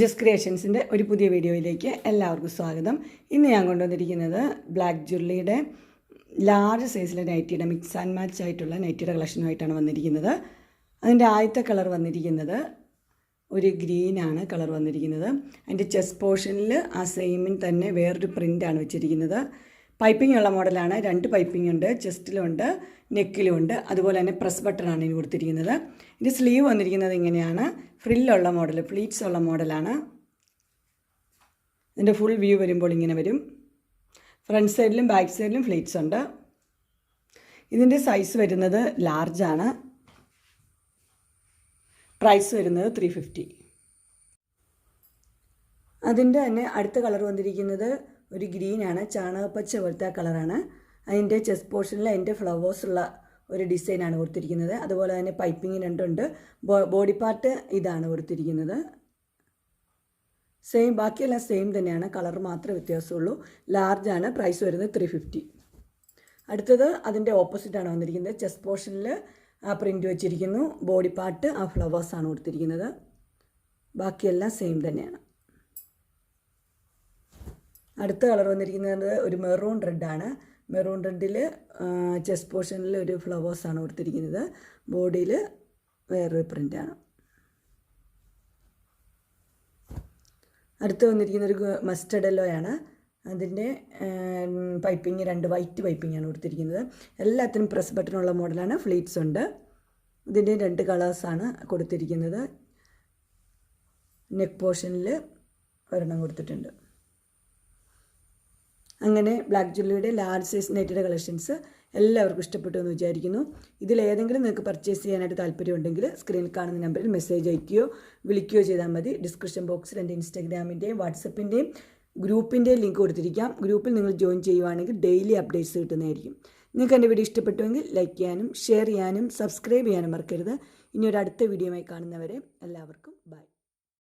Just ക്രിയേഷൻസിൻ്റെ ഒരു പുതിയ വീഡിയോയിലേക്ക് എല്ലാവർക്കും സ്വാഗതം. ഇന്ന് ഞാൻ കൊണ്ടുവന്നിരിക്കുന്നത് ബ്ലാക്ക് ജുവല്ലറിയുടെ ലാർജ് സൈസിലെ നൈറ്റിയുടെ മിക്സ് ആൻഡ് മാച്ച് ആയിട്ടുള്ള നൈറ്റിയുടെ കളക്ഷനുമായിട്ടാണ് വന്നിരിക്കുന്നത്. അതിൻ്റെ ആദ്യത്തെ കളർ വന്നിരിക്കുന്നത് ഒരു ഗ്രീനാണ് കളർ വന്നിരിക്കുന്നത്. അതിൻ്റെ ചെസ്റ്റ് പോർഷനിൽ ആ സെയിമിൽ തന്നെ വേറൊരു പ്രിൻ്റാണ് വെച്ചിരിക്കുന്നത്. പൈപ്പിംഗ് ഉള്ള മോഡലാണ്. 2 പൈപ്പിംഗ് ഉണ്ട്, ചെസ്റ്റിലുണ്ട്, നെക്കിലുമുണ്ട്. അതുപോലെ തന്നെ പ്രസ് ബട്ടണാണ് ഇനി കൊടുത്തിരിക്കുന്നത്. ഇതിൻ്റെ സ്ലീവ് വന്നിരിക്കുന്നത് ഇങ്ങനെയാണ്. ഫ്രില്ലുള്ള മോഡൽ, പ്ലീറ്റ്സ് ഉള്ള മോഡലാണ്. ഇതിൻ്റെ ഫുൾ വ്യൂ വരുമ്പോൾ ഇങ്ങനെ വരും. ഫ്രണ്ട് സൈഡിലും ബാക്ക് സൈഡിലും ഫ്ലീറ്റ്സ് ഉണ്ട്. ഇതിൻ്റെ സൈസ് വരുന്നത് ലാർജാണ്. പ്രൈസ് വരുന്നത് 350. അതിൻ്റെ തന്നെ അടുത്ത കളർ വന്നിരിക്കുന്നത് ഒരു ഗ്രീനാണ്. ചാണകപ്പച്ച പോലത്തെ കളറാണ്. അതിൻ്റെ ചെസ്റ്റ് പോർഷനിൽ അതിൻ്റെ ഫ്ലവേഴ്സുള്ള ഒരു ഡിസൈനാണ് കൊടുത്തിരിക്കുന്നത്. അതുപോലെ തന്നെ പൈപ്പിംഗ് 2 ഉണ്ട്. ബോഡി പാർട്ട് ഇതാണ് കൊടുത്തിരിക്കുന്നത്. സെയിം, ബാക്കിയെല്ലാം സെയിം തന്നെയാണ്, കളർ മാത്രമേ വ്യത്യാസമുള്ളൂ. ലാർജാണ്. പ്രൈസ് വരുന്നത് 350. അടുത്തത് അതിൻ്റെ ഓപ്പോസിറ്റാണ് വന്നിരിക്കുന്നത്. ചെസ്റ്റ് പോർഷനിൽ ആ പ്രിൻ്റ് വെച്ചിരിക്കുന്നു. ബോഡി പാർട്ട് ആ ഫ്ലവേഴ്സാണ് കൊടുത്തിരിക്കുന്നത്. ബാക്കിയെല്ലാം സെയിം തന്നെയാണ്. അടുത്ത കളർ വന്നിരിക്കുന്നത് ഒരു മെറൂൺ റെഡാണ്. മെറൂൺ റെഡിൽ ചെസ്റ്റ് പോർഷനിൽ ഒരു ഫ്ലവേഴ്സാണ് കൊടുത്തിരിക്കുന്നത്. ബോഡിയിൽ വേറൊരു പ്രിൻ്റാണ്. അടുത്ത് വന്നിരിക്കുന്ന ഒരു മസ്റ്റർഡ് യെല്ലോയാണ്. അതിൻ്റെ പൈപ്പിംഗ് 2 വൈറ്റ് പൈപ്പിംഗാണ് കൊടുത്തിരിക്കുന്നത്. എല്ലാത്തിനും പ്രസ് ബട്ടണുള്ള മോഡലാണ്. ഫ്ലീറ്റ്സ് ഉണ്ട്. ഇതിൻ്റെ 2 കളേഴ്സാണ് കൊടുത്തിരിക്കുന്നത്. നെക്ക് പോർഷനിൽ ഒരെണ്ണം കൊടുത്തിട്ടുണ്ട്. അങ്ങനെ ബ്ലാക്ക് ജുവല്ലറിയുടെ ലാർജ് സൈസ് നൈറ്റിയുടെ കളക്ഷൻസ് എല്ലാവർക്കും ഇഷ്ടപ്പെട്ടു എന്ന് വിചാരിക്കുന്നു. ഇതിലേതെങ്കിലും നിങ്ങൾക്ക് പർച്ചേസ് ചെയ്യാനായിട്ട് താല്പര്യമുണ്ടെങ്കിൽ സ്ക്രീനിൽ കാണുന്ന നമ്പറിൽ മെസ്സേജ് അയക്കുകയോ വിളിക്കുകയോ ചെയ്താൽ മതി. ഡിസ്ക്രിപ്ഷൻ ബോക്സിൽ എൻ്റെ ഇൻസ്റ്റാഗ്രാമിൻ്റെയും വാട്സപ്പിൻ്റെയും ഗ്രൂപ്പിൻ്റെയും ലിങ്ക് കൊടുത്തിരിക്കാം. ഗ്രൂപ്പിൽ നിങ്ങൾ ജോയിൻ ചെയ്യുവാണെങ്കിൽ ഡെയിലി അപ്ഡേറ്റ്സ് കിട്ടുന്നതായിരിക്കും. നിങ്ങൾക്ക് എൻ്റെ വീഡിയോ ഇഷ്ടപ്പെട്ടുവെങ്കിൽ ലൈക്ക് ചെയ്യാനും ഷെയർ ചെയ്യാനും സബ്സ്ക്രൈബ് ചെയ്യാനും മറക്കരുത്. ഇനി ഒരു അടുത്ത വീഡിയോയുമായി കാണുന്നവരെ എല്ലാവർക്കും ബൈ.